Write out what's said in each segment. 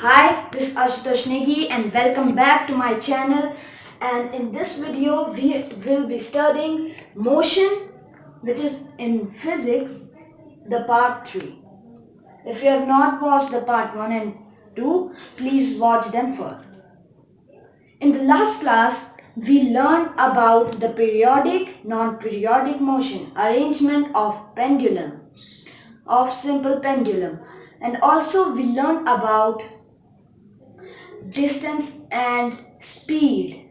Hi, this is Ashutosh Negi and welcome back to my channel. And in this video, we will be studying motion, which is in physics, the part 3. If you have not watched the part 1 and 2, please watch them first. In the last class, we learned about the periodic, non-periodic motion, arrangement of pendulum, of simple pendulum. And also we learned about distance and speed.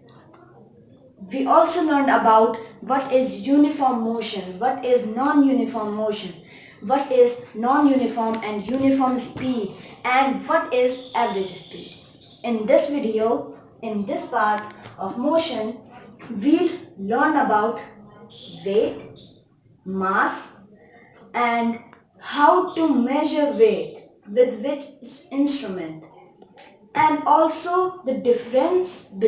We also learned about what is uniform motion, what is non-uniform motion, what is non-uniform and uniform speed, and what is average speed. In this video, in this part of motion, we'll learn about weight, mass, and how to measure weight with which instrument, and also the differentiate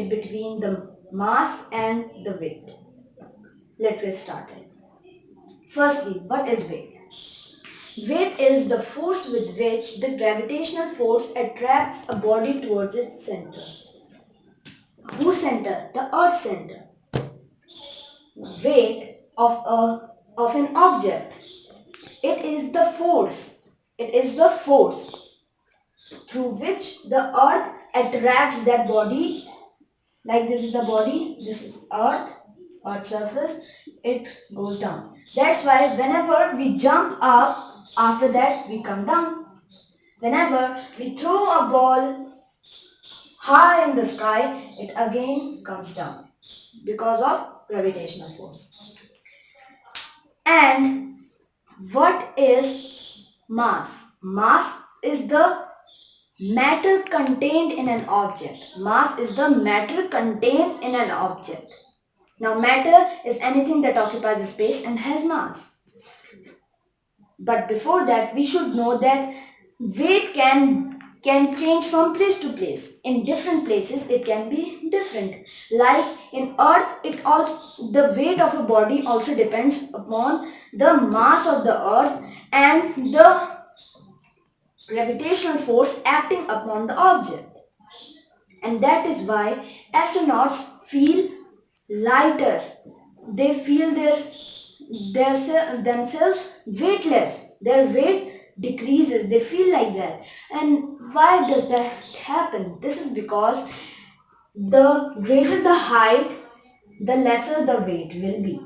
between the mass and the weight. Let's get started. Firstly, what is weight? Weight is the force with which the gravitational force attracts a body towards its center. Whose center? The Earth's center. Weight of an object. It is the force. It is the force through which the Earth attracts that body. Like this is the body, this is earth surface, it goes down. That's why whenever we jump up, after that we come down. Whenever we throw a ball high in the sky, it again comes down because of gravitational force. And what is mass? Mass is the matter contained in an object. Mass is the matter contained in an object. Now matter is anything that occupies a space and has mass. But before that, we should know that weight can change from place to place. In different places it can be different. Like in earth, the weight of a body also depends upon the mass of the earth and the gravitational force acting upon the object. And that is why astronauts feel lighter. They feel themselves weightless. Their weight decreases. They feel like that. And why does that happen? This is because the greater the height, the lesser the weight will be.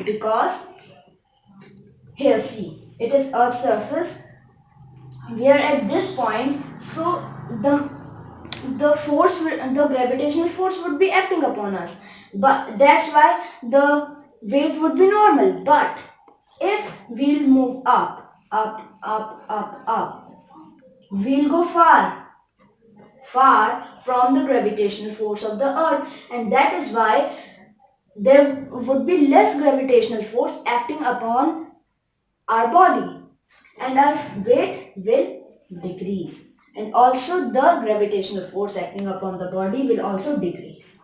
Because here see, it is Earth's surface. We are at this point, so the gravitational force would be acting upon us, but that's why the weight would be normal. But if we'll move up, we'll go far from the gravitational force of the earth, and that is why there would be less gravitational force acting upon our body, and our weight will decrease, and also the gravitational force acting upon the body will also decrease,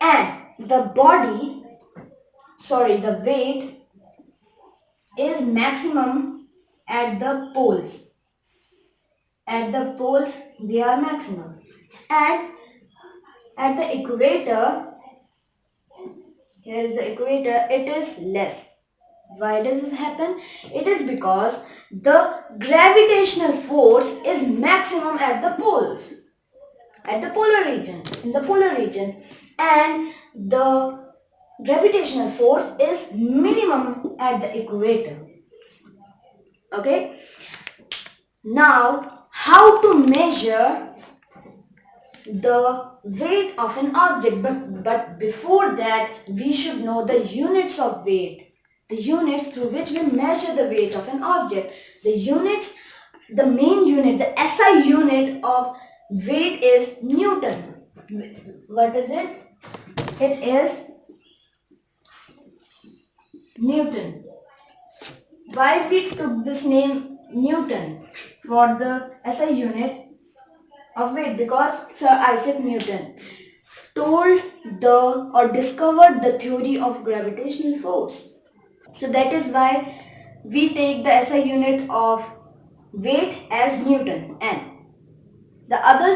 and the weight is maximum at the poles. At the poles they are maximum, and at the equator, here is the equator, it is less. Why does this happen? It is because the gravitational force is maximum at the poles, at the polar region, in the polar region, and the gravitational force is minimum at the equator. Okay? Now, how to measure the weight of an object? But before that, we should know the units of weight. The units through which we measure the weight of an object. The main unit, the SI unit of weight is Newton. What is it? It is Newton. Why we took this name Newton for the SI unit of weight? Because Sir Isaac Newton discovered the theory of gravitational force. So that is why we take the SI unit of weight as Newton, N. The other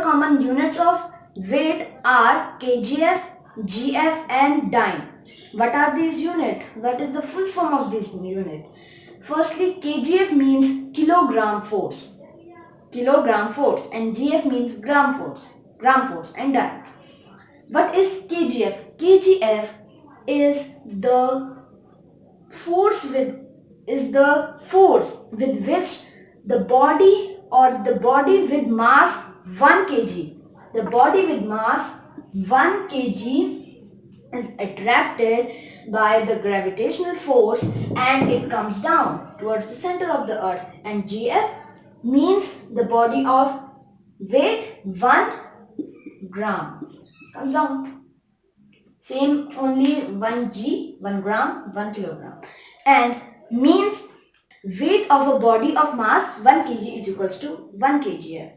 common units of weight are kgf, gf and dyne. What are these units? What is the full form of this unit? Firstly, kgf means kilogram force, and gf means gram force and dyne. What is kgf? kgf is the force with which the body with mass 1 kg, the body with mass 1 kg is attracted by the gravitational force and it comes down towards the center of the earth. And gf means the body of weight 1 gram comes down. Same, only 1 g, 1 gram, 1 kilogram. And means weight of a body of mass 1 kg is equals to 1 kgf.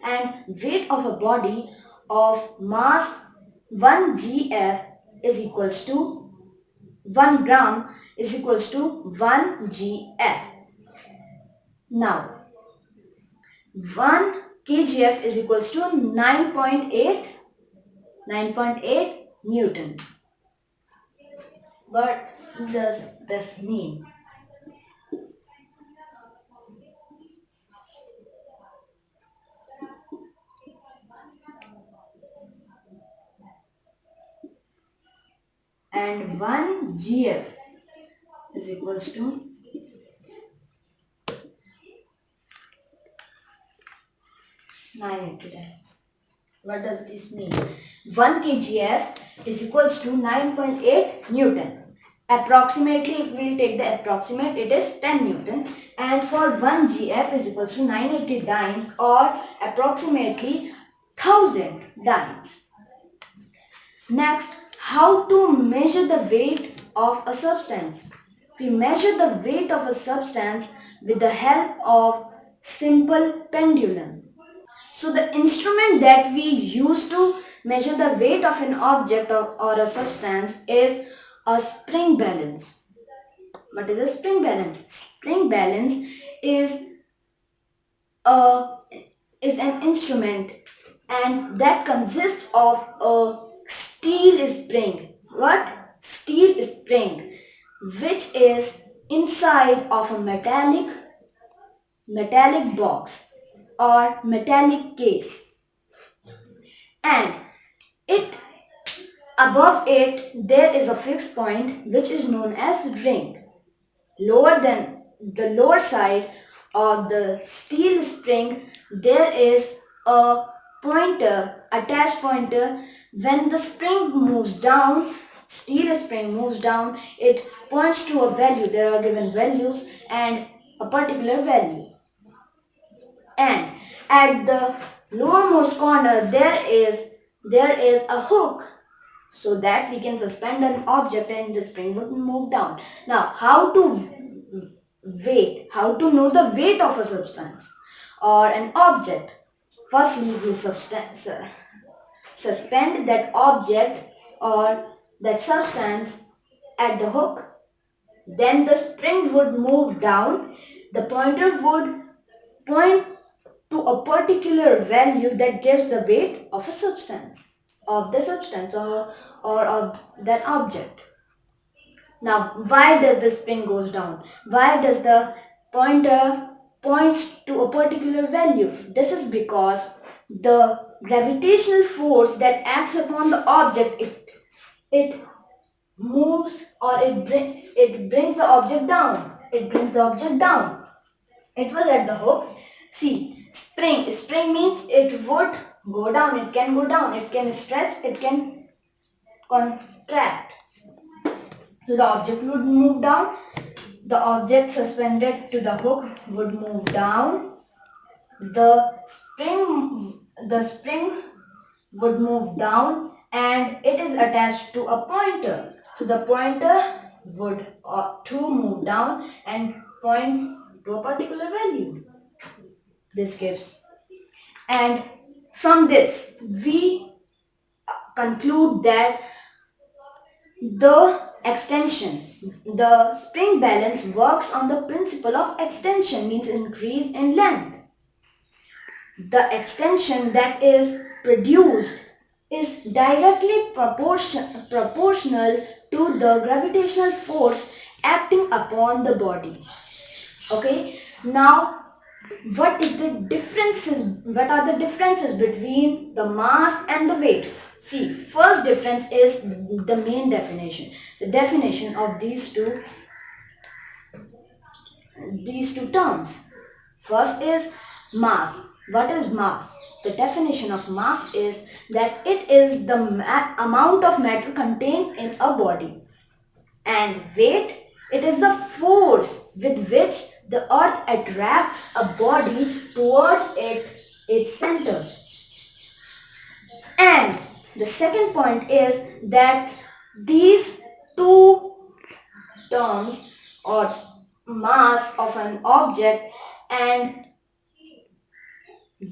And weight of a body of mass 1 gf is equals to 1 gram is equals to 1 gf. Now 1 kgf is equals to 9.8 Newton. What does this mean? And 1 gf is equals to 980 times. What does this mean? 1 kgf is equals to 9.8 Newton. Approximately, if we will take the approximate, it is 10 Newton. And for 1 gf is equals to 980 dynes or approximately 1000 dynes. Next, how to measure the weight of a substance? We measure the weight of a substance with the help of simple pendulum. So the instrument that we use to measure the weight of an object or a substance is a spring balance. What is a spring balance? Spring balance is a is an instrument and that consists of a steel spring. What? Steel spring, which is inside of a metallic box or metallic case, and it above it there is a fixed point which is known as ring. Lower than the lower side of the steel spring there is a pointer, attached pointer. When the spring moves down, steel spring moves down, it points to a value. There are given values and a particular value. And at the lowermost corner there is a hook so that we can suspend an object and the spring would move down. Now, how to know the weight of a substance or an object? Firstly, we suspend that object or that substance at the hook. Then the spring would move down. The pointer would point to a particular value that gives the weight of a substance, or of that object. Now, why does the spring goes down? Why does the pointer points to a particular value? This is because the gravitational force that acts upon the object, it moves or it brings the object down. It brings the object down. It was at the hook. See, spring means it would go down. It can go down. It can stretch. It can contract. So the object would move down. The object suspended to the hook would move down. The spring would move down and it is attached to a pointer. So the pointer would to move down and point to a particular value. This gives. And from this we conclude that the Extension. The spring balance works on the principle of extension, means increase in length. The extension that is produced is directly proportional to the gravitational force acting upon the body. Okay, now what are the differences between the mass and the weight? See, first difference is the main definition. The definition of these two terms. First is mass. What is mass? The definition of mass is that it is the amount of matter contained in a body. And weight, it is the force with which the earth attracts a body towards its center. And the second point is that these two terms, or mass of an object and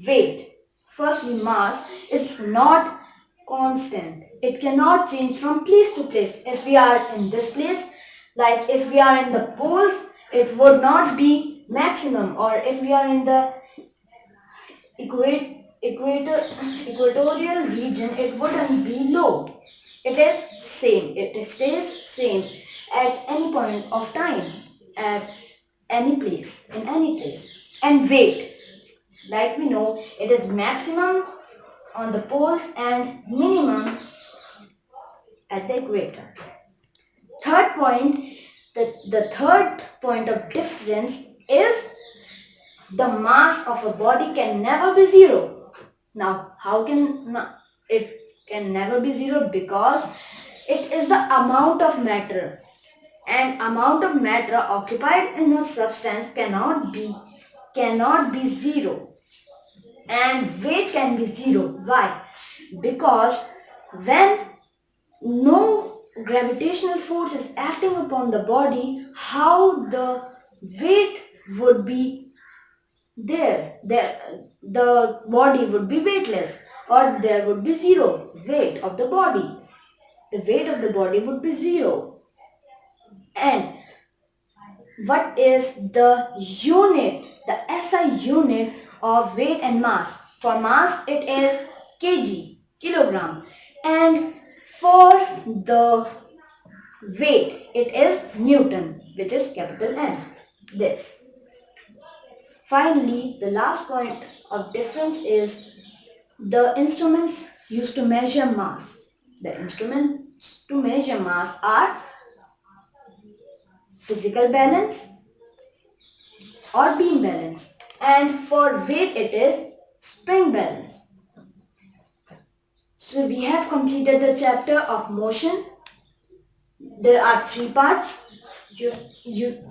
weight. Firstly, mass is not constant. It cannot change from place to place. If we are in this place, like if we are in the poles, it would not be maximum, or if we are in the equatorial region, it wouldn't be low. It is same. It stays same at any point of time, at any place, in any place. And weight, like we know, it is maximum on the poles and minimum at the equator. Third point, the third point of difference is the mass of a body can never be zero. Now, how can it can never be zero? Because it is the amount of matter, and amount of matter occupied in a substance cannot be zero, and weight can be zero. Why? Because when no gravitational force is acting upon the body, how the weight would be there? The body would be weightless, or there would be zero weight of the body. The weight of the body would be zero. And what is the unit, the SI unit of weight and mass? For mass, it is kg, kilogram. And for the weight, it is Newton, which is capital N. This. Finally, the last point of difference is the instruments used to measure mass. The instruments to measure mass are physical balance or beam balance, and for weight it is spring balance. So we have completed the chapter of motion. There are three parts.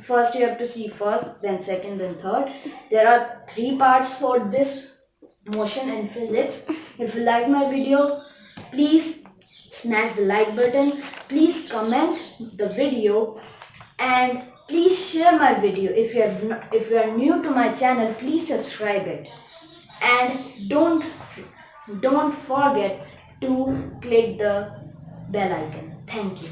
First you have to see first, then second, then third. There are three parts for this motion and physics. If you like my video, please smash the like button. Please comment the video, and please share my video. If you are new to my channel, please subscribe it, and don't forget to click the bell icon. Thank you.